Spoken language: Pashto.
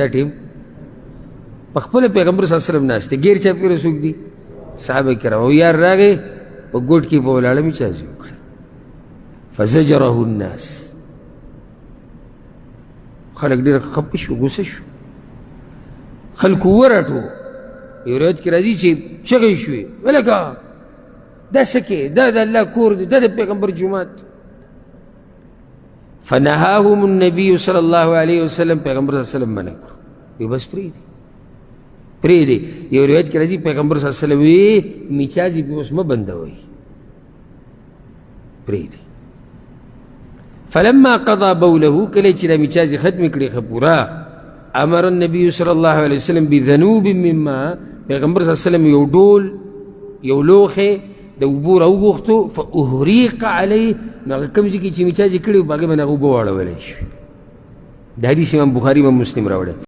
دا ټیم په خپل پیغمبر صلی الله علیه وسلم ناشته غیر چا پیره سوق دي صحابه کرام او یار راغی په ګوټ کې په ولاړه می چازي وکړه فزجره الناس خلک ډېر خپه شو غوسه شو خلک ورټو یو روایت کې راځي چې چغې شوې ولکه دا سکه دا د الله کور دی دا د پیغمبر جومات فنهاهم النبي صلى الله عليه وسلم پیغمبر صلی الله علیه وسلم منع کړو وی بس پرېږدي یو روایت کې راځي پیغمبر صلی الله علیه وسلم وی میچازي به اوس مه بندوئ پرېږدي فلما قضى بوله کله چې دا میچازي ختم کړي ښه پوره امر النبي صلی الله علیه وسلم بذنوب مما پیغمبر صلی الله علیه وسلم یو ډول یو لوښی د اوبو راوغوښتو فاهریق علیه نو هغه کوم ځای کې چې میچازي کړي وو په هغې باندې هغه اوبه واړولی شوې د حدیث امام بخاري امام مسلم راوړی